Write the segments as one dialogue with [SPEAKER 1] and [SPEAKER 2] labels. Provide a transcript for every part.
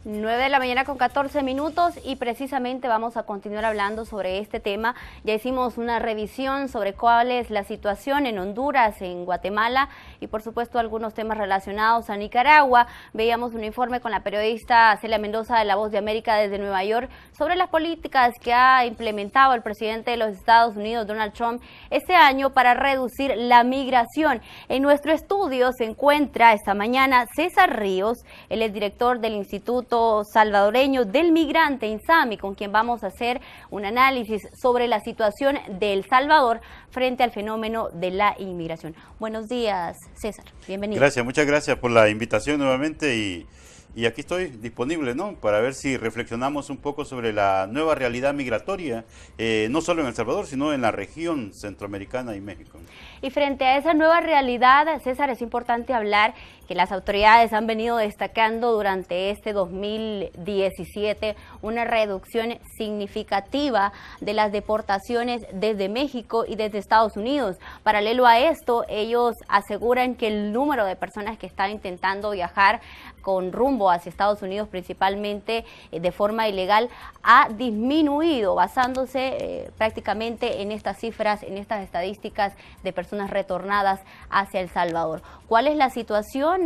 [SPEAKER 1] 9 de la mañana con 14 minutos y precisamente vamos a continuar hablando sobre este tema. Ya hicimos una revisión sobre cuál es la situación en Honduras, en Guatemala y por supuesto algunos temas relacionados a Nicaragua. Veíamos un informe con la periodista Celia Mendoza de La Voz de América desde Nueva York sobre las políticas que ha implementado el presidente de los Estados Unidos, Donald Trump, este año para reducir la migración. En nuestro estudio se encuentra esta mañana César Ríos, él es director del Instituto Salvadoreño del Migrante, INSAMI, con quien vamos a hacer un análisis sobre la situación de El Salvador frente al fenómeno de la inmigración. Buenos días, César, bienvenido.
[SPEAKER 2] Gracias, muchas gracias por la invitación nuevamente y aquí estoy disponible, ¿no?, para ver si reflexionamos un poco sobre la nueva realidad migratoria, no solo en El Salvador, sino en la región centroamericana y México.
[SPEAKER 1] Y frente a esa nueva realidad, César, es importante hablar que las autoridades han venido destacando durante este 2017 una reducción significativa de las deportaciones desde México y desde Estados Unidos. Paralelo a esto, ellos aseguran que el número de personas que están intentando viajar con rumbo hacia Estados Unidos, principalmente de forma ilegal, ha disminuido, basándose prácticamente en estas cifras, en estas estadísticas de personas retornadas hacia El Salvador. ¿Cuál es la situación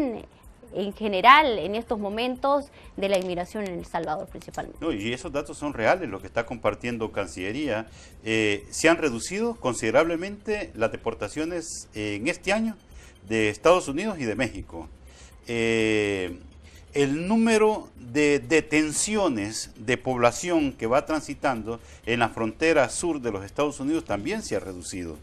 [SPEAKER 1] en general en estos momentos de la inmigración en El Salvador principalmente?
[SPEAKER 2] No, y esos datos son reales, lo que está compartiendo Cancillería. Se han reducido considerablemente las deportaciones en este año de Estados Unidos y de México. El número de detenciones de población que va transitando en la frontera sur de los Estados Unidos también se ha reducido.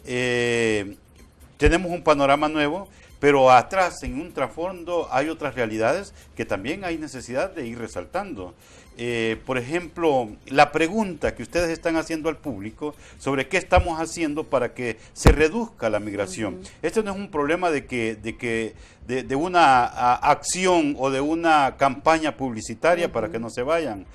[SPEAKER 2] Tenemos un panorama nuevo, pero atrás, en un trasfondo, hay otras realidades que también hay necesidad de ir resaltando. Por ejemplo, la pregunta que ustedes están haciendo al público sobre qué estamos haciendo para que se reduzca la migración. Este no es un problema de una acción o de una campaña publicitaria para que no se vayan.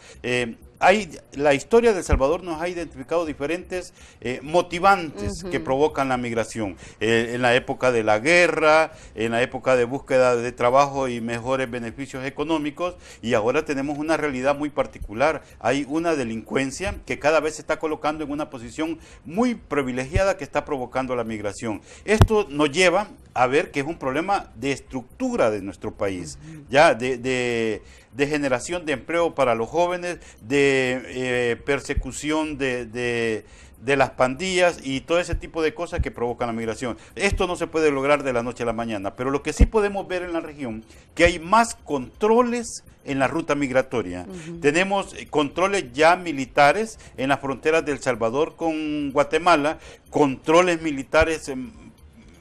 [SPEAKER 2] La historia de El Salvador nos ha identificado diferentes motivantes que provocan la migración. En la época de la guerra, en la época de búsqueda de trabajo y mejores beneficios económicos, y ahora tenemos una realidad muy particular. Hay una delincuencia que cada vez se está colocando en una posición muy privilegiada que está provocando la migración. Esto nos lleva a ver que es un problema de estructura de nuestro país, ya de generación de empleo para los jóvenes, de persecución de las pandillas y todo ese tipo de cosas que provocan la migración. Esto no se puede lograr de la noche a la mañana, pero lo que sí podemos ver en la región, que hay más controles en la ruta migratoria. Tenemos controles ya militares en las fronteras de El Salvador con Guatemala, controles militares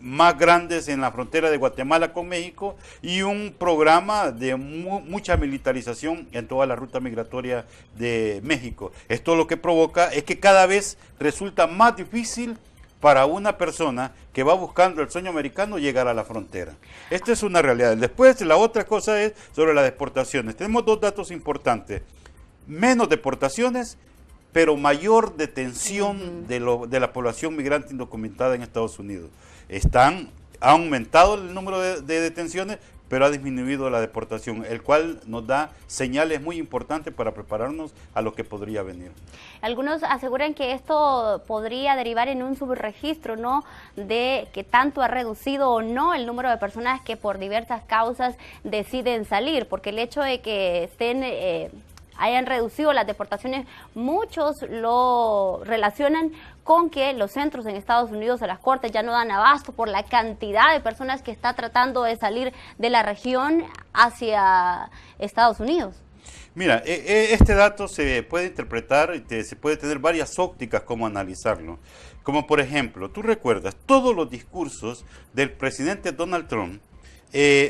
[SPEAKER 2] más grandes en la frontera de Guatemala con México y un programa de mucha militarización en toda la ruta migratoria de México. Esto lo que provoca es que cada vez resulta más difícil para una persona que va buscando el sueño americano llegar a la frontera. Esta es una realidad. Después, la otra cosa es sobre las deportaciones. Tenemos dos datos importantes. Menos deportaciones, pero mayor detención de la población migrante indocumentada en Estados Unidos. Ha aumentado el número de detenciones, pero ha disminuido la deportación, el cual nos da señales muy importantes para prepararnos a lo que podría venir.
[SPEAKER 1] Algunos aseguran que esto podría derivar en un subregistro, ¿no?, de que tanto ha reducido o no el número de personas que por diversas causas deciden salir, porque el hecho de que hayan reducido las deportaciones, muchos lo relacionan con que los centros en Estados Unidos o las cortes ya no dan abasto por la cantidad de personas que está tratando de salir de la región hacia Estados Unidos.
[SPEAKER 2] Mira, este dato se puede interpretar, se puede tener varias ópticas como analizarlo. Como por ejemplo, tú recuerdas, todos los discursos del presidente Donald Trump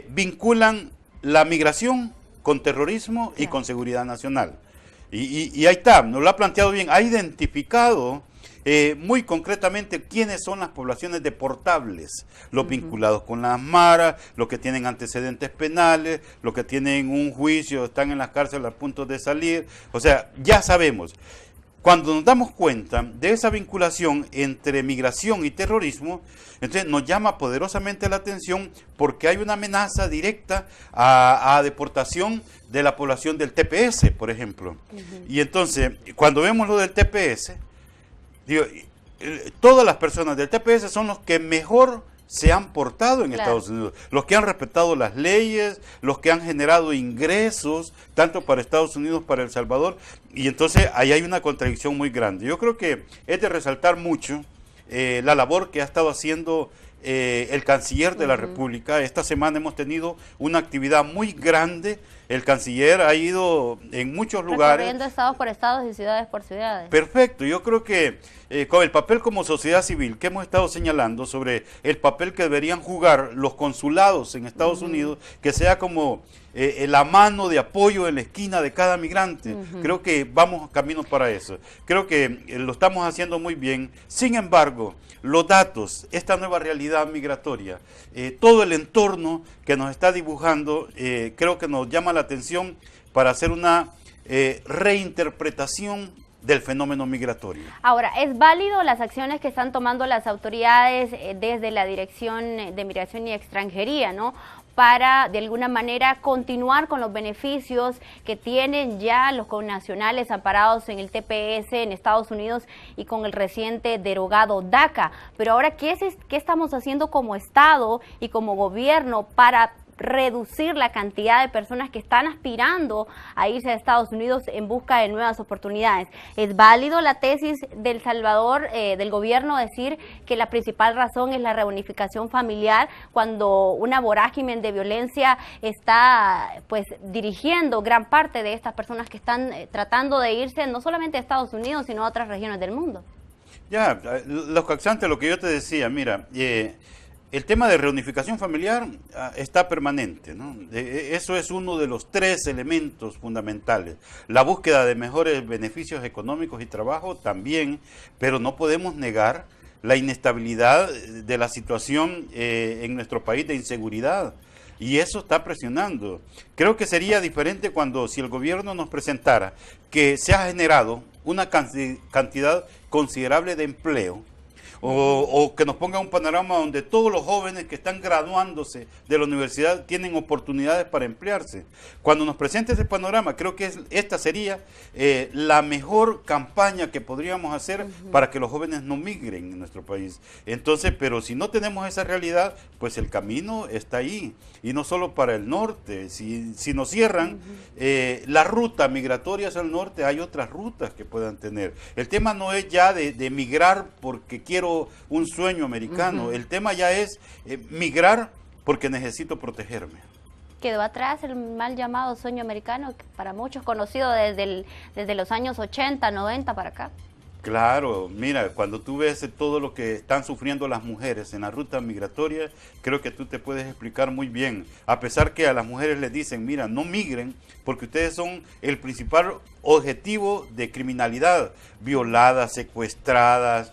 [SPEAKER 2] vinculan la migración con terrorismo y con seguridad nacional. Y ahí está, nos lo ha planteado bien, ha identificado muy concretamente quiénes son las poblaciones deportables, los vinculados con las maras, los que tienen antecedentes penales, los que tienen un juicio, están en las cárceles a punto de salir, o sea, ya sabemos. Cuando nos damos cuenta de esa vinculación entre migración y terrorismo, entonces nos llama poderosamente la atención porque hay una amenaza directa a deportación de la población del TPS, por ejemplo. Y entonces, cuando vemos lo del TPS, digo, todas las personas del TPS son los que mejor se han portado en Estados Unidos, los que han respetado las leyes, los que han generado ingresos, tanto para Estados Unidos, para El Salvador, y entonces ahí hay una contradicción muy grande. Yo creo que es de resaltar mucho la labor que ha estado haciendo el canciller de la República. Esta semana hemos tenido una actividad muy grande. El canciller ha ido en muchos lugares.
[SPEAKER 1] Recorriendo estados por estados y ciudades por ciudades.
[SPEAKER 2] Perfecto. Yo creo que con el papel como sociedad civil que hemos estado señalando sobre el papel que deberían jugar los consulados en Estados Unidos, que sea como la mano de apoyo en la esquina de cada migrante. Creo que vamos camino para eso. Creo que lo estamos haciendo muy bien. Sin embargo, los datos, esta nueva realidad migratoria, todo el entorno que nos está dibujando, creo que nos llama la atención para hacer una reinterpretación del fenómeno migratorio.
[SPEAKER 1] Ahora, ¿es válido las acciones que están tomando las autoridades desde la Dirección de Migración y Extranjería, ¿no?, para de alguna manera continuar con los beneficios que tienen ya los connacionales amparados en el TPS en Estados Unidos y con el reciente derogado DACA? Pero ahora, ¿qué estamos haciendo como Estado y como gobierno para reducir la cantidad de personas que están aspirando a irse a Estados Unidos en busca de nuevas oportunidades? ¿Es válido la tesis del Salvador, del gobierno, decir que la principal razón es la reunificación familiar cuando una vorágine de violencia está pues dirigiendo gran parte de estas personas que están tratando de irse no solamente a Estados Unidos, sino a otras regiones del mundo?
[SPEAKER 2] Ya, los caxantes, lo que yo te decía, mira, el tema de reunificación familiar está permanente, ¿no? Eso es uno de los 3 elementos fundamentales. La búsqueda de mejores beneficios económicos y trabajo también, pero no podemos negar la inestabilidad de la situación en nuestro país de inseguridad. Y eso está presionando. Creo que sería diferente si el gobierno nos presentara que se ha generado una cantidad considerable de empleo, o que nos ponga un panorama donde todos los jóvenes que están graduándose de la universidad tienen oportunidades para emplearse. Cuando nos presente ese panorama, creo que esta sería la mejor campaña que podríamos hacer para que los jóvenes no migren en nuestro país. Entonces, pero si no tenemos esa realidad, pues el camino está ahí. Y no solo para el norte. Si nos cierran la ruta migratoria hacia el norte, hay otras rutas que puedan tener. El tema no es ya de migrar porque quiero un sueño americano. El tema ya es migrar porque necesito protegerme.
[SPEAKER 1] Quedó atrás el mal llamado sueño americano, que para muchos conocido desde los años 80, 90 para acá.
[SPEAKER 2] Claro, mira, cuando tú ves todo lo que están sufriendo las mujeres en la ruta migratoria, creo que tú te puedes explicar muy bien. A pesar que a las mujeres les dicen, mira, no migren, porque ustedes son el principal objetivo de criminalidad, violadas, secuestradas,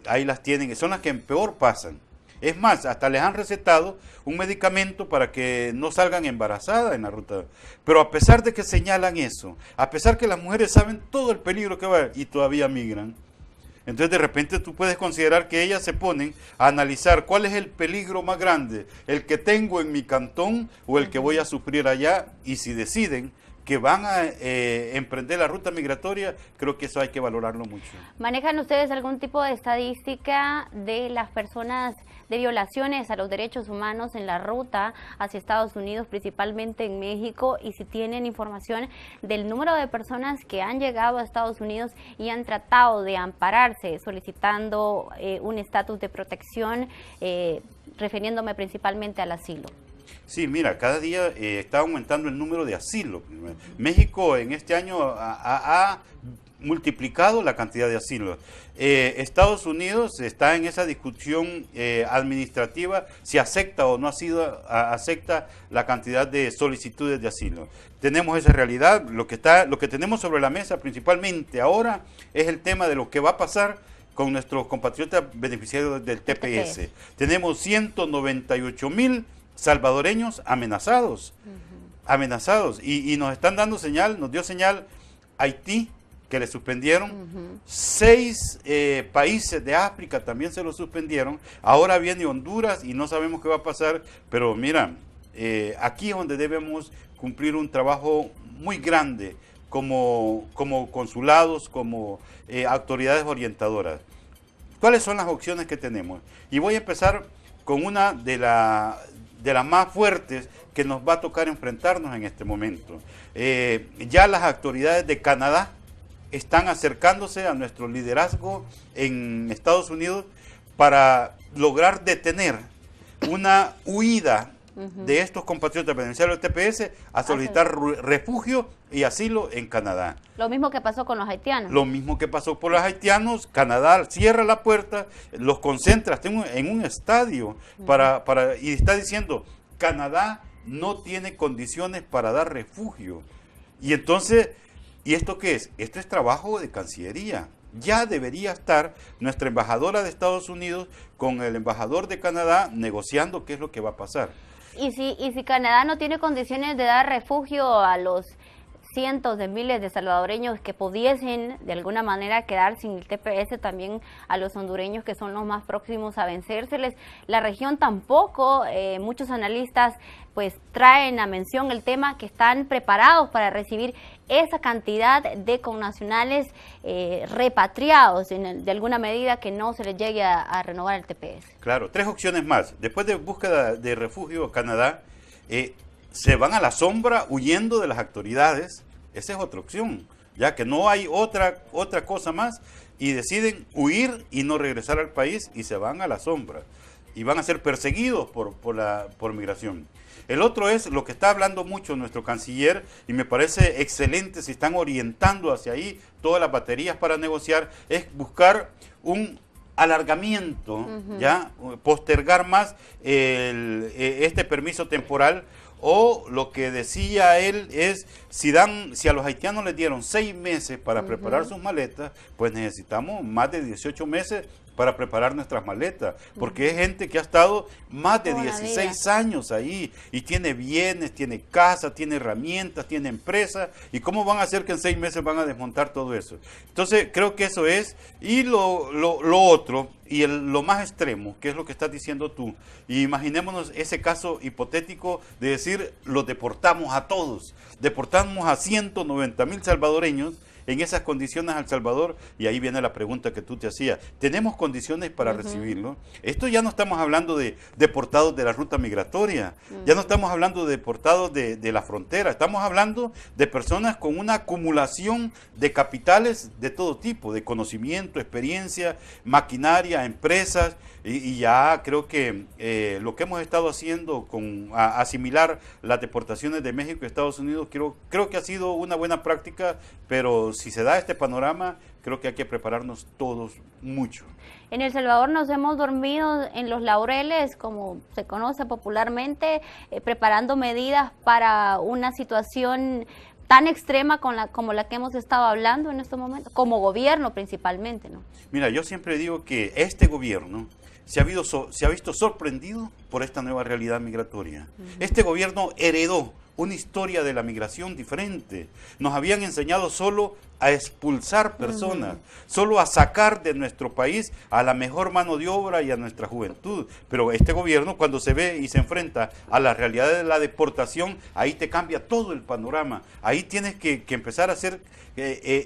[SPEAKER 2] ahí las tienen, son las que peor pasan. Es más, hasta les han recetado un medicamento para que no salgan embarazadas en la ruta. Pero a pesar de que señalan eso, a pesar que las mujeres saben todo el peligro que va a haber y todavía migran, entonces de repente tú puedes considerar que ellas se ponen a analizar cuál es el peligro más grande, el que tengo en mi cantón o el que voy a sufrir allá, y si deciden que van a emprender la ruta migratoria, creo que eso hay que valorarlo mucho.
[SPEAKER 1] ¿Manejan ustedes algún tipo de estadística de las personas, de violaciones a los derechos humanos en la ruta hacia Estados Unidos, principalmente en México? Y si tienen información del número de personas que han llegado a Estados Unidos y han tratado de ampararse, solicitando un estatus de protección, refiriéndome principalmente al asilo.
[SPEAKER 2] Sí, mira, cada día está aumentando el número de asilos. México en este año ha multiplicado la cantidad de asilos. Estados Unidos está en esa discusión administrativa si acepta o no acepta la cantidad de solicitudes de asilo. Tenemos esa realidad. Lo que tenemos sobre la mesa principalmente ahora es el tema de lo que va a pasar con nuestros compatriotas beneficiarios del TPS. Tenemos 198,000 salvadoreños amenazados, y nos están dando señal, nos dio señal Haití, que le suspendieron. 6 países de África también se lo suspendieron. Ahora viene Honduras y no sabemos qué va a pasar, pero mira, aquí es donde debemos cumplir un trabajo muy grande como consulados, como autoridades orientadoras. ¿Cuáles son las opciones que tenemos? Y voy a empezar con una de las más fuertes que nos va a tocar enfrentarnos en este momento. Ya las autoridades de Canadá están acercándose a nuestro liderazgo en Estados Unidos para lograr detener una huida de estos compatriotas beneficiarios del TPS a solicitar refugio y asilo en Canadá.
[SPEAKER 1] Lo mismo que pasó con los haitianos.
[SPEAKER 2] Lo mismo que pasó por los haitianos. Canadá cierra la puerta, los concentra en un estadio y está diciendo, Canadá no tiene condiciones para dar refugio. Y entonces, ¿y esto qué es? Esto es trabajo de Cancillería. Ya debería estar nuestra embajadora de Estados Unidos con el embajador de Canadá negociando qué es lo que va a pasar.
[SPEAKER 1] Y si Canadá no tiene condiciones de dar refugio a los cientos de miles de salvadoreños que pudiesen de alguna manera quedar sin el TPS, también a los hondureños que son los más próximos a vencérseles, la región tampoco, muchos analistas pues traen a mención el tema que están preparados para recibir esa cantidad de connacionales repatriados de alguna medida que no se les llegue a renovar el TPS.
[SPEAKER 2] Claro, 3 opciones más. Después de búsqueda de refugio a Canadá, se van a la sombra huyendo de las autoridades. Esa es otra opción, ya que no hay otra cosa más, y deciden huir y no regresar al país y se van a la sombra y van a ser perseguidos por migración. El otro es lo que está hablando mucho nuestro canciller, y me parece excelente si están orientando hacia ahí todas las baterías para negociar, es buscar un alargamiento, ya postergar más este permiso temporal. O lo que decía él es, si a los haitianos les dieron 6 meses para preparar sus maletas, pues necesitamos más de 18 meses para preparar nuestras maletas, porque es gente que ha estado más de 16 años ahí y tiene bienes, tiene casa, tiene herramientas, tiene empresa, y cómo van a hacer que en 6 meses van a desmontar todo eso. Entonces creo que eso es, y lo otro, y lo más extremo, que es lo que estás diciendo tú, y imaginémonos ese caso hipotético de decir, los deportamos a todos, deportamos a 190,000 salvadoreños en esas condiciones al Salvador, y ahí viene la pregunta que tú te hacías, ¿tenemos condiciones para recibirlo? Esto ya no estamos hablando de deportados de la ruta migratoria, ya no estamos hablando de deportados de la frontera, estamos hablando de personas con una acumulación de capitales de todo tipo, de conocimiento, experiencia, maquinaria, empresas, y ya creo que lo que hemos estado haciendo con asimilar las deportaciones de México y Estados Unidos, creo que ha sido una buena práctica, pero si se da este panorama, creo que hay que prepararnos todos mucho.
[SPEAKER 1] En El Salvador nos hemos dormido en los laureles, como se conoce popularmente, preparando medidas para una situación tan extrema como la que hemos estado hablando en estos momentos, como gobierno principalmente, ¿no?
[SPEAKER 2] Mira, yo siempre digo que este gobierno se ha visto sorprendido por esta nueva realidad migratoria. Este gobierno heredó una historia de la migración diferente. Nos habían enseñado solo a expulsar personas, solo a sacar de nuestro país a la mejor mano de obra y a nuestra juventud. Pero este gobierno, cuando se ve y se enfrenta a la realidad de la deportación, ahí te cambia todo el panorama. Ahí tienes que empezar a hacer,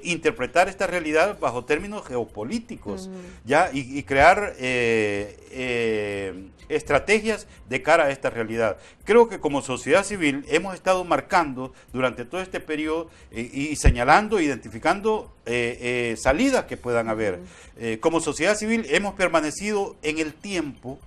[SPEAKER 2] interpretar esta realidad bajo términos geopolíticos, ¿ya? Y crear estrategias de cara a esta realidad. Creo que como sociedad civil hemos estado marcando durante todo este periodo y señalando, identificando salidas que puedan haber. Como sociedad civil hemos permanecido en el tiempo,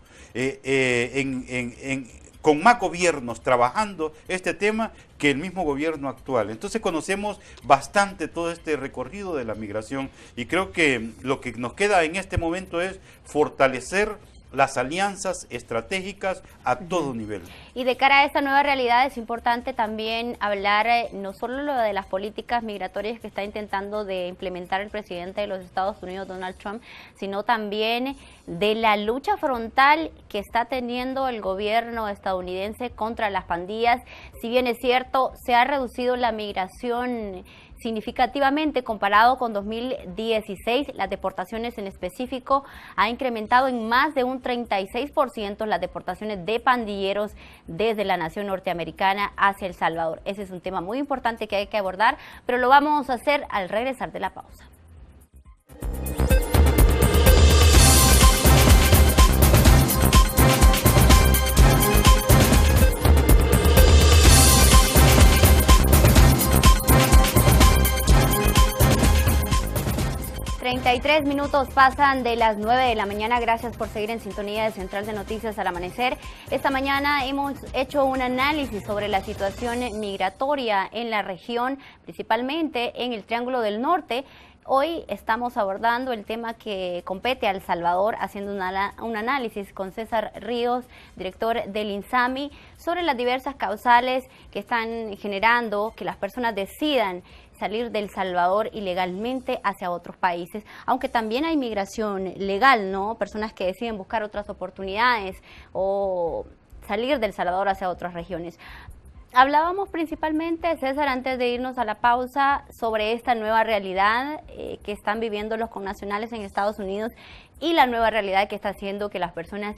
[SPEAKER 2] con más gobiernos trabajando este tema que el mismo gobierno actual. Entonces conocemos bastante todo este recorrido de la migración, y creo que lo que nos queda en este momento es fortalecer las alianzas estratégicas a todo nivel.
[SPEAKER 1] Y de cara a esta nueva realidad es importante también hablar no solo de las políticas migratorias que está intentando de implementar el presidente de los Estados Unidos, Donald Trump, sino también de la lucha frontal que está teniendo el gobierno estadounidense contra las pandillas. Si bien es cierto, se ha reducido la migración significativamente comparado con 2016. Las deportaciones en específico ha incrementado en más de un 36% las deportaciones de pandilleros desde la nación norteamericana hacia El Salvador. Ese es un tema muy importante que hay que abordar, pero lo vamos a hacer al regresar de la pausa. 33 minutos pasan de las 9 de la mañana. Gracias por seguir en sintonía de Central de Noticias al Amanecer. Esta mañana hemos hecho un análisis sobre la situación migratoria en la región, principalmente en el Triángulo del Norte. Hoy estamos abordando el tema que compete a El Salvador, haciendo un análisis con César Ríos, director del INSAMI, sobre las diversas causales que están generando que las personas decidan salir de El Salvador ilegalmente hacia otros países, aunque también hay migración legal, ¿no? Personas que deciden buscar otras oportunidades o salir de El Salvador hacia otras regiones. Hablábamos principalmente, César, antes de irnos a la pausa, sobre esta nueva realidad que están viviendo los connacionales en Estados Unidos y la nueva realidad que está haciendo que las personas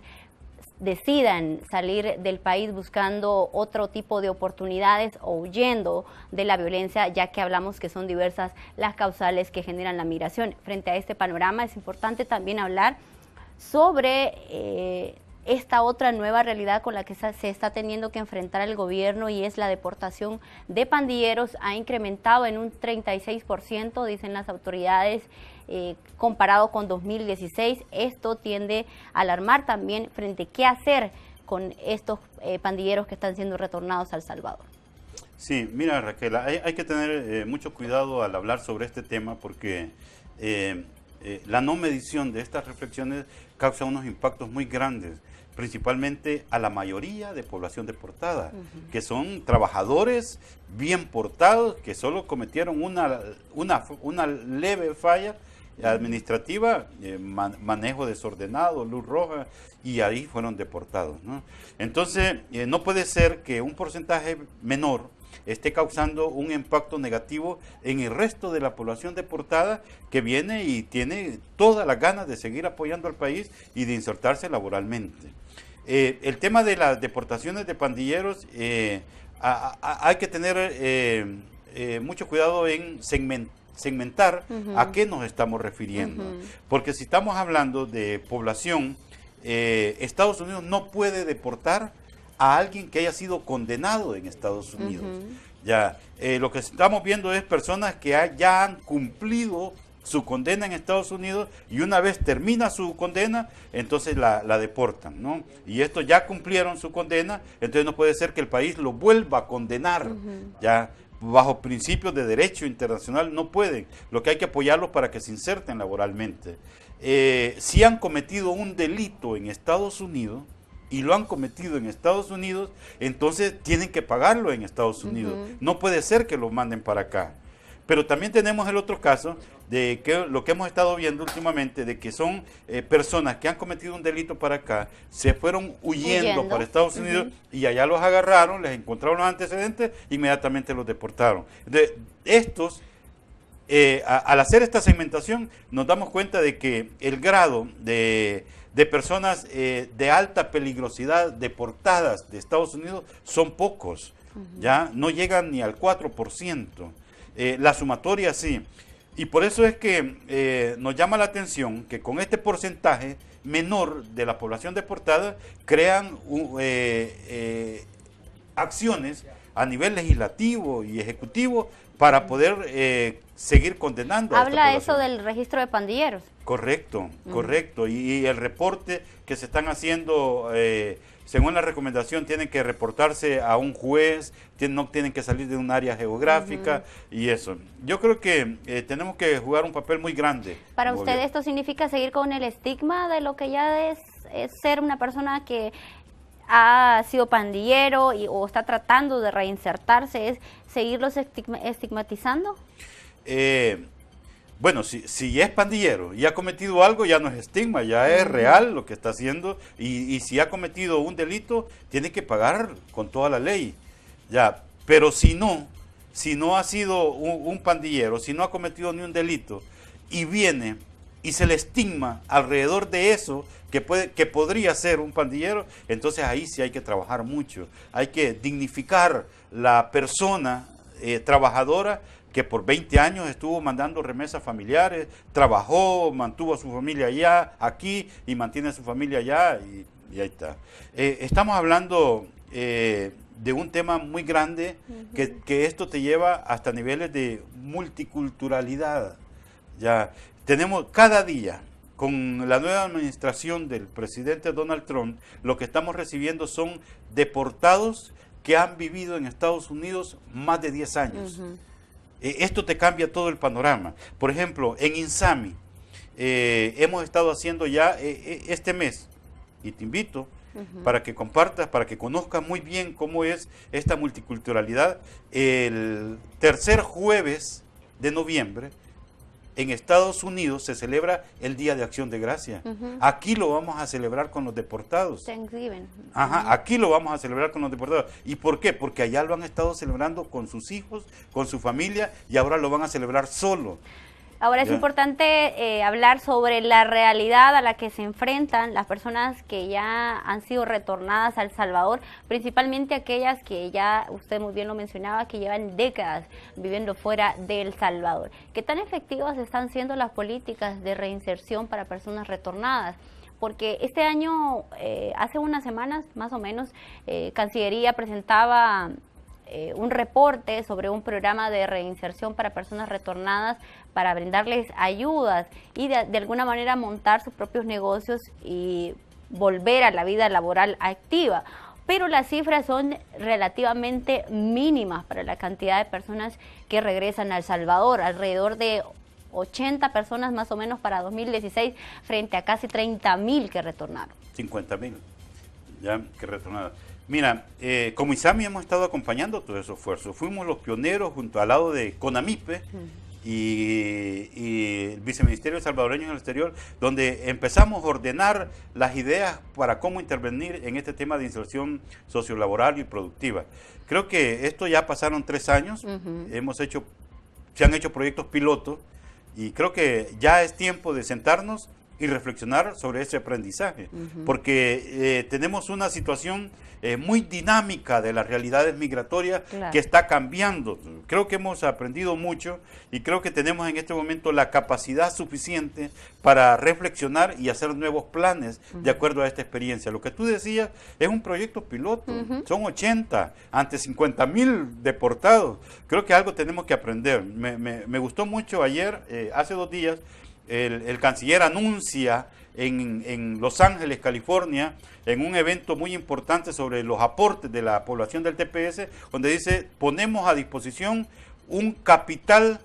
[SPEAKER 1] decidan salir del país buscando otro tipo de oportunidades o huyendo de la violencia, ya que hablamos que son diversas las causales que generan la migración. Frente a este panorama es importante también hablar sobre esta otra nueva realidad con la que se está teniendo que enfrentar el gobierno, y es la deportación de pandilleros. Ha incrementado en un 36%, dicen las autoridades, comparado con 2016. Esto tiende a alarmar también frente a qué hacer con estos pandilleros que están siendo retornados a El Salvador.
[SPEAKER 2] Sí, mira, Raquel, hay que tener mucho cuidado al hablar sobre este tema, porque la no medición de estas reflexiones causa unos impactos muy grandes, principalmente a la mayoría de población deportada, que son trabajadores bien portados, que solo cometieron una leve falla administrativa, manejo desordenado, luz roja, y ahí fueron deportados, ¿no? Entonces, no puede ser que un porcentaje menor esté causando un impacto negativo en el resto de la población deportada, que viene y tiene todas las ganas de seguir apoyando al país y de insertarse laboralmente. El tema de las deportaciones de pandilleros, hay que tener mucho cuidado en segmentar a qué nos estamos refiriendo, porque si estamos hablando de población, Estados Unidos no puede deportar a alguien que haya sido condenado en Estados Unidos. Ya, lo que estamos viendo es personas que ya han cumplido su condena en Estados Unidos, y una vez termina su condena, entonces la deportan, ¿no? Y estos ya cumplieron su condena, entonces no puede ser que el país lo vuelva a condenar, ya bajo principios de derecho internacional no pueden. Lo que hay que apoyarlos para que se inserten laboralmente. Si han cometido un delito en Estados Unidos, y lo han cometido en Estados Unidos, entonces tienen que pagarlo en Estados Unidos. No puede ser que lo manden para acá. Pero también tenemos el otro caso de que lo que hemos estado viendo últimamente, de que son personas que han cometido un delito para acá, se fueron huyendo para Estados Unidos, y allá los agarraron, les encontraron los antecedentes, inmediatamente los deportaron. Entonces, estos, al hacer esta segmentación, nos damos cuenta de que el grado de personas de alta peligrosidad deportadas de Estados Unidos son pocos, ya no llegan ni al 4%. La sumatoria sí, y por eso es que nos llama la atención que con este porcentaje menor de la población deportada crean acciones a nivel legislativo y ejecutivo para poder seguir condenando a esta población.
[SPEAKER 1] Habla eso del registro de pandilleros.
[SPEAKER 2] Correcto, correcto, y el reporte que se están haciendo, según la recomendación, tienen que reportarse a un juez, no tienen que salir de un área geográfica, y eso. Yo creo que tenemos que jugar un papel muy grande.
[SPEAKER 1] ¿Para usted esto significa seguir con el estigma de lo que ya es ser una persona que ha sido pandillero o está tratando de reinsertarse? ¿Es seguirlos estigmatizando?
[SPEAKER 2] Bueno, si es pandillero y ha cometido algo, ya no es estigma, ya es real lo que está haciendo, y si ha cometido un delito, tiene que pagar con toda la ley, ya. Pero si no, si no ha sido un pandillero, si no ha cometido ni un delito, y viene y se le estigma alrededor de eso, que podría ser un pandillero, entonces ahí sí hay que trabajar mucho. Hay que dignificar la persona trabajadora que por 20 años estuvo mandando remesas familiares, trabajó, mantuvo a su familia allá, aquí, y mantiene a su familia allá, y ahí está. Estamos hablando de un tema muy grande, que esto te lleva hasta niveles de multiculturalidad. Ya tenemos cada día, con la nueva administración del presidente Donald Trump, lo que estamos recibiendo son deportados que han vivido en Estados Unidos más de 10 años. Esto te cambia todo el panorama. Por ejemplo, en Insami, hemos estado haciendo ya este mes, y te invito para que compartas, para que conozcas muy bien cómo es esta multiculturalidad. El tercer jueves de noviembre, en Estados Unidos se celebra el Día de Acción de Gracia. Aquí lo vamos a celebrar con los deportados.
[SPEAKER 1] Thanksgiving.
[SPEAKER 2] Aquí lo vamos a celebrar con los deportados. ¿Y por qué? Porque allá lo han estado celebrando con sus hijos, con su familia, y ahora lo van a celebrar solo.
[SPEAKER 1] Ahora es importante hablar sobre la realidad a la que se enfrentan las personas que ya han sido retornadas a El Salvador, principalmente aquellas que ya, usted muy bien lo mencionaba, que llevan décadas viviendo fuera de El Salvador. ¿Qué tan efectivas están siendo las políticas de reinserción para personas retornadas? Porque este año, hace unas semanas más o menos, Cancillería presentaba un reporte sobre un programa de reinserción para personas retornadas para brindarles ayudas y de alguna manera montar sus propios negocios y volver a la vida laboral activa. Pero las cifras son relativamente mínimas para la cantidad de personas que regresan a El Salvador, alrededor de 80 personas más o menos para 2016 frente a casi 30.000 que retornaron.
[SPEAKER 2] 50.000 ya que retornaron. Mira, como ISAMI hemos estado acompañando todo ese esfuerzo. Fuimos los pioneros junto al lado de CONAMIPE y el Viceministerio Salvadoreño en el Exterior, donde empezamos a ordenar las ideas para cómo intervenir en este tema de inserción sociolaboral y productiva. Creo que esto ya pasaron 3 años, se han hecho proyectos pilotos, y creo que ya es tiempo de sentarnos y reflexionar sobre ese aprendizaje, porque tenemos una situación muy dinámica de las realidades migratorias que está cambiando. Creo que hemos aprendido mucho y creo que tenemos en este momento la capacidad suficiente para reflexionar y hacer nuevos planes de acuerdo a esta experiencia. Lo que tú decías es un proyecto piloto, son 80 ante 50.000 deportados. Creo que algo tenemos que aprender. Me gustó mucho ayer, hace 2 días, el canciller anuncia en Los Ángeles, California, en un evento muy importante sobre los aportes de la población del TPS, donde dice, ponemos a disposición un capital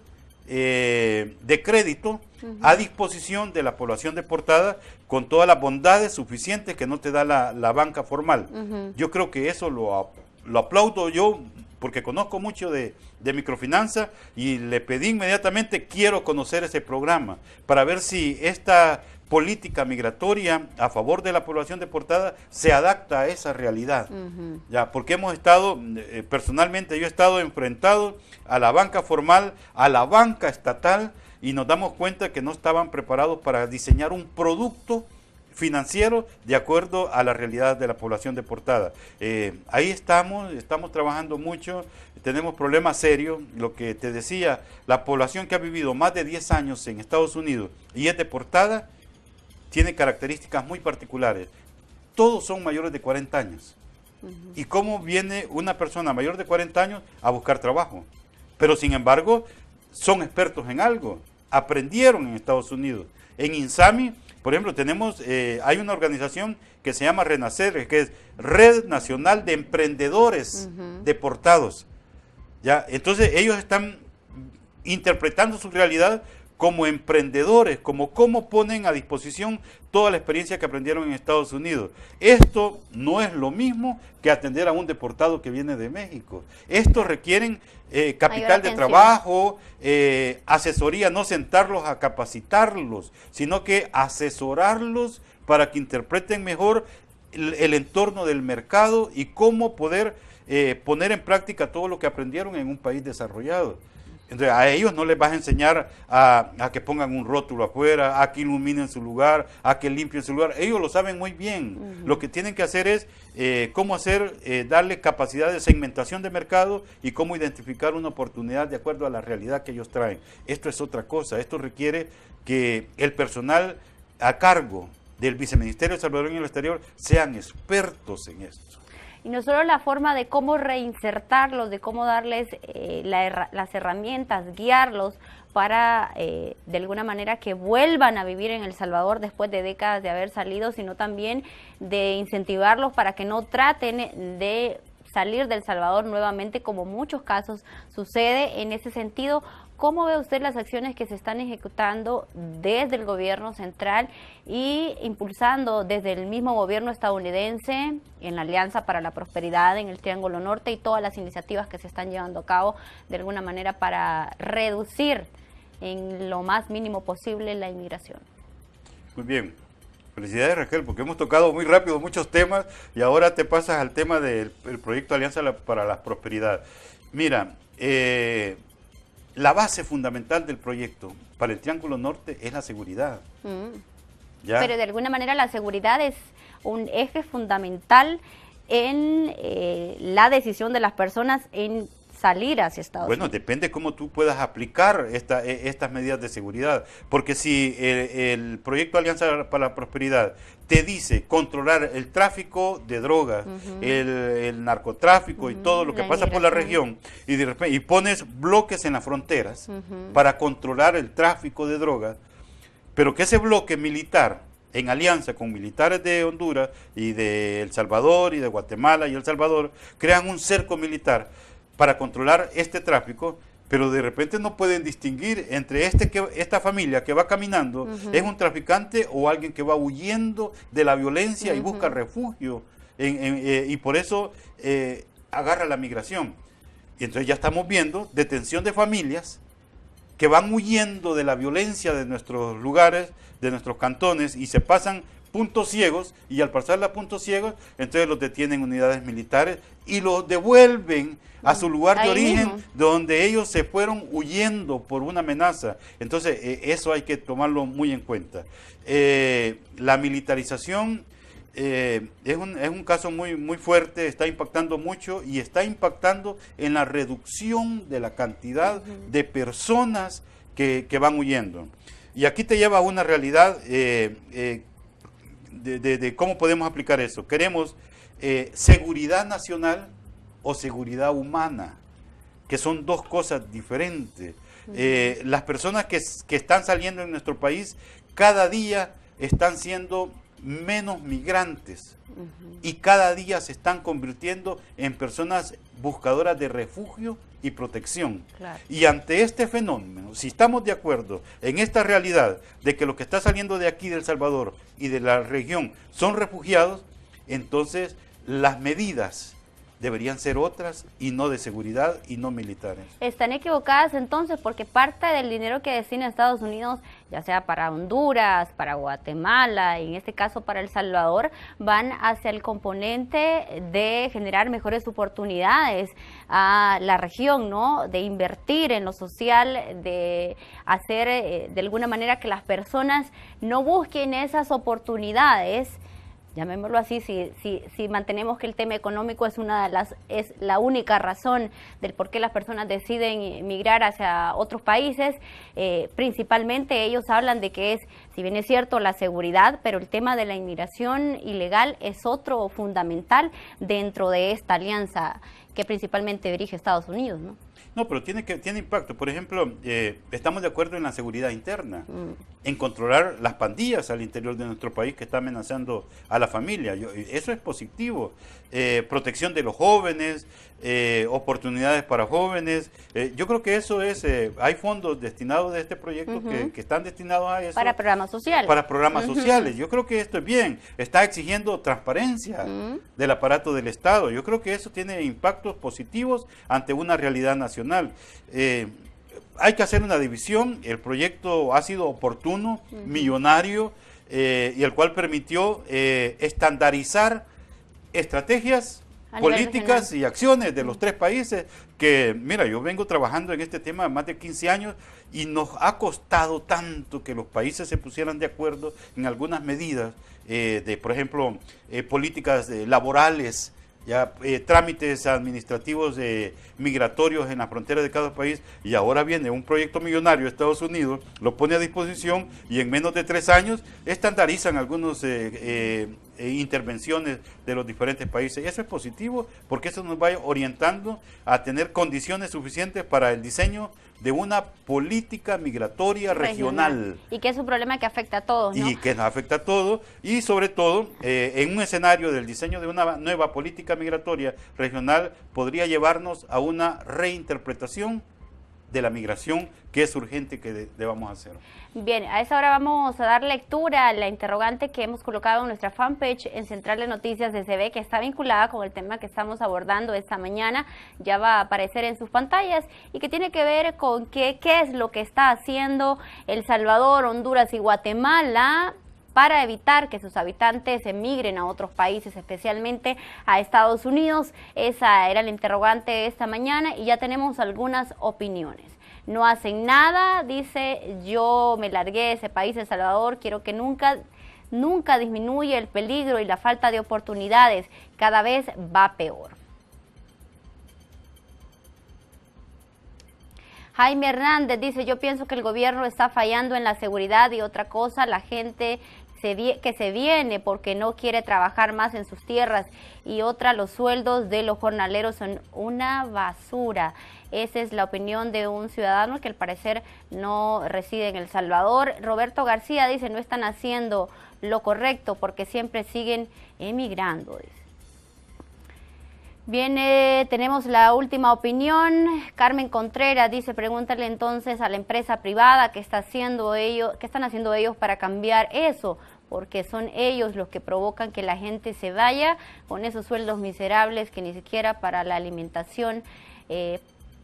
[SPEAKER 2] de crédito a disposición de la población deportada con todas las bondades suficientes que no te da la banca formal. Yo creo que eso lo aplaudo yo, porque conozco mucho de microfinanza, y le pedí inmediatamente, quiero conocer ese programa, para ver si esta política migratoria a favor de la población deportada se adapta a esa realidad. Ya, porque hemos estado, personalmente yo he estado enfrentado a la banca formal, a la banca estatal, y nos damos cuenta que no estaban preparados para diseñar un producto financiero de acuerdo a la realidad de la población deportada. Ahí estamos trabajando mucho, tenemos problemas serios. Lo que te decía, la población que ha vivido más de 10 años en Estados Unidos y es deportada, tiene características muy particulares. Todos son mayores de 40 años. ¿Y cómo viene una persona mayor de 40 años a buscar trabajo? Pero sin embargo, son expertos en algo, aprendieron en Estados Unidos. En INSAMI, por ejemplo, hay una organización que se llama Renacer, que es Red Nacional de Emprendedores Deportados. ¿Ya? Entonces ellos están interpretando su realidad como emprendedores, como cómo ponen a disposición toda la experiencia que aprendieron en Estados Unidos. Esto no es lo mismo que atender a un deportado que viene de México. Estos requieren capital de trabajo, asesoría, no sentarlos a capacitarlos, sino que asesorarlos para que interpreten mejor el entorno del mercado y cómo poder poner en práctica todo lo que aprendieron en un país desarrollado. Entonces, a ellos no les vas a enseñar a que pongan un rótulo afuera, a que iluminen su lugar, a que limpien su lugar. Ellos lo saben muy bien. Lo que tienen que hacer es cómo hacer, darle capacidad de segmentación de mercado y cómo identificar una oportunidad de acuerdo a la realidad que ellos traen. Esto es otra cosa. Esto requiere que el personal a cargo del Viceministerio Salvadoreño del Exterior sean expertos en esto.
[SPEAKER 1] Y no solo la forma de cómo reinsertarlos, de cómo darles las herramientas, guiarlos para de alguna manera que vuelvan a vivir en El Salvador después de décadas de haber salido, sino también de incentivarlos para que no traten de salir del Salvador nuevamente, como muchos casos sucede en ese sentido. ¿Cómo ve usted las acciones que se están ejecutando desde el gobierno central y impulsando desde el mismo gobierno estadounidense en la Alianza para la Prosperidad en el Triángulo Norte y todas las iniciativas que se están llevando a cabo de alguna manera para reducir en lo más mínimo posible la inmigración?
[SPEAKER 2] Muy bien. Felicidades, Raquel, porque hemos tocado muy rápido muchos temas y ahora te pasas al tema del proyecto Alianza para la Prosperidad. Mira, la base fundamental del proyecto para el Triángulo Norte es la seguridad. ¿Ya?
[SPEAKER 1] Pero de alguna manera la seguridad es un eje fundamental en la decisión de las personas en salir hacia Estados Unidos.
[SPEAKER 2] Bueno, depende cómo tú puedas aplicar estas medidas de seguridad, porque si el proyecto Alianza para la Prosperidad te dice controlar el tráfico de drogas, el narcotráfico y todo lo que pasa por la región, y de repente pones bloques en las fronteras para controlar el tráfico de drogas, pero que ese bloque militar, en alianza con militares de Honduras y de El Salvador y de Guatemala y El Salvador, crean un cerco militar para controlar este tráfico, pero de repente no pueden distinguir entre esta familia que va caminando, es un traficante o alguien que va huyendo de la violencia y busca refugio, y por eso agarra la migración. Y entonces ya estamos viendo detención de familias que van huyendo de la violencia de nuestros lugares, de nuestros cantones, y se pasan puntos ciegos, y al pasar a puntos ciegos, entonces los detienen unidades militares y los devuelven a su lugar de origen, donde ellos se fueron huyendo por una amenaza. Entonces, eso hay que tomarlo muy en cuenta. La militarización es un caso muy fuerte, está impactando mucho y está impactando en la reducción de la cantidad de personas que van huyendo. Y aquí te lleva a una realidad de cómo podemos aplicar eso. Queremos seguridad nacional o seguridad humana, que son dos cosas diferentes. Las personas que están saliendo en nuestro país cada día están siendo menos migrantes y cada día se están convirtiendo en personas buscadoras de refugio y protección. Claro. Y ante este fenómeno, si estamos de acuerdo en esta realidad de que lo que está saliendo de aquí de El Salvador y de la región son refugiados, entonces las medidas deberían ser otras y no de seguridad y no militares.
[SPEAKER 1] Están equivocadas entonces, porque parte del dinero que destina Estados Unidos, ya sea para Honduras, para Guatemala y en este caso para El Salvador, van hacia el componente de generar mejores oportunidades a la región, ¿no? De invertir en lo social, de hacer de alguna manera que las personas no busquen esas oportunidades. Llamémoslo así, si mantenemos que el tema económico es es la única razón del por qué las personas deciden migrar hacia otros países, principalmente ellos hablan de que si bien es cierto la seguridad, pero el tema de la inmigración ilegal es otro fundamental dentro de esta alianza que principalmente dirige Estados Unidos, ¿no?
[SPEAKER 2] No, pero tiene impacto. Por ejemplo, estamos de acuerdo en la seguridad interna, en controlar las pandillas al interior de nuestro país que está amenazando a la familia. Eso es positivo. Protección de los jóvenes, oportunidades para jóvenes. Yo creo que eso es, hay fondos destinados de este proyecto que están destinados a eso.
[SPEAKER 1] Para programas sociales.
[SPEAKER 2] Para programas sociales. Yo creo que esto es bien. Está exigiendo transparencia del aparato del Estado. Yo creo que eso tiene impactos positivos ante una realidad nacional. Hay que hacer una división. El proyecto ha sido oportuno, millonario, y el cual permitió estandarizar estrategias políticas y acciones de los tres países que, mira, yo vengo trabajando en este tema más de 15 años y nos ha costado tanto que los países se pusieran de acuerdo en algunas medidas de, por ejemplo, políticas laborales, ya trámites administrativos migratorios en la frontera de cada país, y ahora viene un proyecto millonario de Estados Unidos, lo pone a disposición y en menos de 3 años estandarizan algunas intervenciones de los diferentes países. Eso es positivo porque eso nos va orientando a tener condiciones suficientes para el diseño de una política migratoria regional.
[SPEAKER 1] Y que es un problema que afecta a todos, ¿no?
[SPEAKER 2] Y que nos afecta a todos, y sobre todo, en un escenario del diseño de una nueva política migratoria regional, podría llevarnos a una reinterpretación de la migración que es urgente que debamos hacer.
[SPEAKER 1] Bien, a esa hora vamos a dar lectura a la interrogante que hemos colocado en nuestra fanpage en Central de Noticias de CB, que está vinculada con el tema que estamos abordando esta mañana, ya va a aparecer en sus pantallas, y que tiene que ver con qué es lo que está haciendo El Salvador, Honduras y Guatemala para evitar que sus habitantes emigren a otros países, especialmente a Estados Unidos. Esa era la interrogante de esta mañana y ya tenemos algunas opiniones. No hacen nada, dice, yo me largué de ese país, El Salvador, quiero que nunca disminuya el peligro y la falta de oportunidades, cada vez va peor. Jaime Hernández dice, yo pienso que el gobierno está fallando en la seguridad y otra cosa, la gente que se viene porque no quiere trabajar más en sus tierras, y otra, los sueldos de los jornaleros son una basura. Esa es la opinión de un ciudadano que al parecer no reside en El Salvador. Roberto García dice, no están haciendo lo correcto porque siempre siguen emigrando, dice. Bien, tenemos la última opinión. Carmen Contreras dice, pregúntale entonces a la empresa privada qué están haciendo ellos para cambiar eso, porque son ellos los que provocan que la gente se vaya con esos sueldos miserables que ni siquiera para la alimentación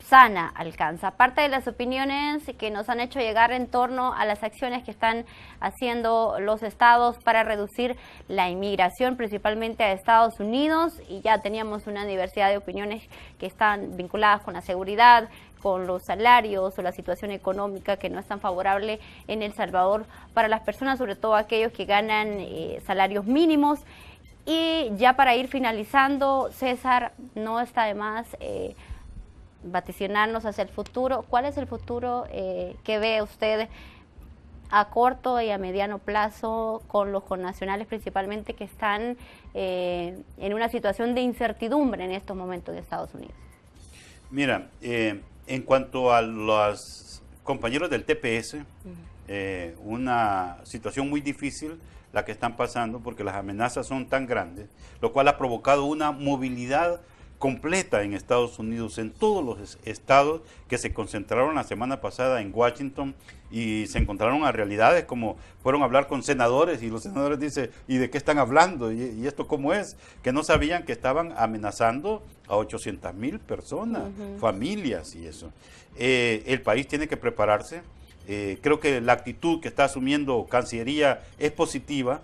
[SPEAKER 1] sana alcanza. Parte de las opiniones que nos han hecho llegar en torno a las acciones que están haciendo los estados para reducir la inmigración, principalmente a Estados Unidos, y ya teníamos una diversidad de opiniones que están vinculadas con la seguridad, con los salarios o la situación económica que no es tan favorable en El Salvador para las personas, sobre todo aquellos que ganan salarios mínimos. Y ya para ir finalizando, César, no está de más vaticinarnos hacia el futuro. ¿Cuál es el futuro que ve usted a corto y a mediano plazo con los connacionales principalmente que están en una situación de incertidumbre en estos momentos en Estados Unidos?
[SPEAKER 2] Mira, en cuanto a los compañeros del TPS, una situación muy difícil la que están pasando porque las amenazas son tan grandes, lo cual ha provocado una movilidad completa en Estados Unidos, en todos los estados que se concentraron la semana pasada en Washington y se encontraron a realidades como fueron a hablar con senadores y los senadores dicen, ¿y de qué están hablando? ¿Y esto cómo es? Que no sabían que estaban amenazando a 800,000 personas, familias y eso. El país tiene que prepararse. Creo que la actitud que está asumiendo Cancillería es positiva.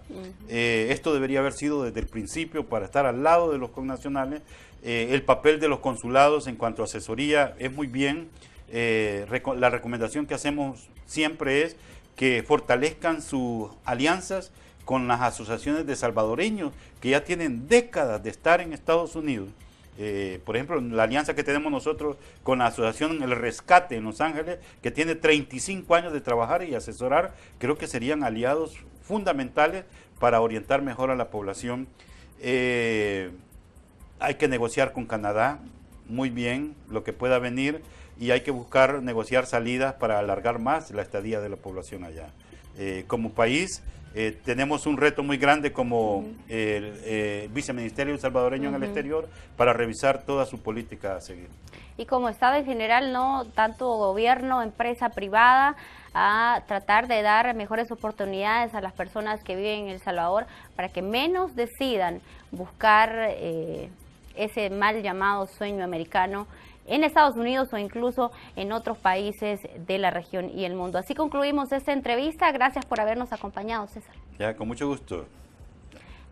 [SPEAKER 2] Esto debería haber sido desde el principio para estar al lado de los connacionales. El papel de los consulados en cuanto a asesoría es muy bien. La recomendación que hacemos siempre es que fortalezcan sus alianzas con las asociaciones de salvadoreños que ya tienen décadas de estar en Estados Unidos. Por ejemplo, la alianza que tenemos nosotros con la asociación El Rescate en Los Ángeles, que tiene 35 años de trabajar y asesorar, creo que serían aliados fundamentales para orientar mejor a la población. Hay que negociar con Canadá muy bien lo que pueda venir y hay que buscar negociar salidas para alargar más la estadía de la población allá. Como país tenemos un reto muy grande como el viceministerio salvadoreño en el exterior para revisar toda su política a seguir.
[SPEAKER 1] Y como Estado en general, no tanto gobierno, empresa privada, a tratar de dar mejores oportunidades a las personas que viven en El Salvador para que menos decidan buscar ese mal llamado sueño americano en Estados Unidos o incluso en otros países de la región y el mundo. Así concluimos esta entrevista. Gracias por habernos acompañado, César.
[SPEAKER 2] Ya, con mucho gusto.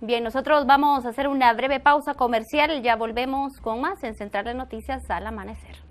[SPEAKER 1] Bien, nosotros vamos a hacer una breve pausa comercial, ya volvemos con más en Central de Noticias al Amanecer.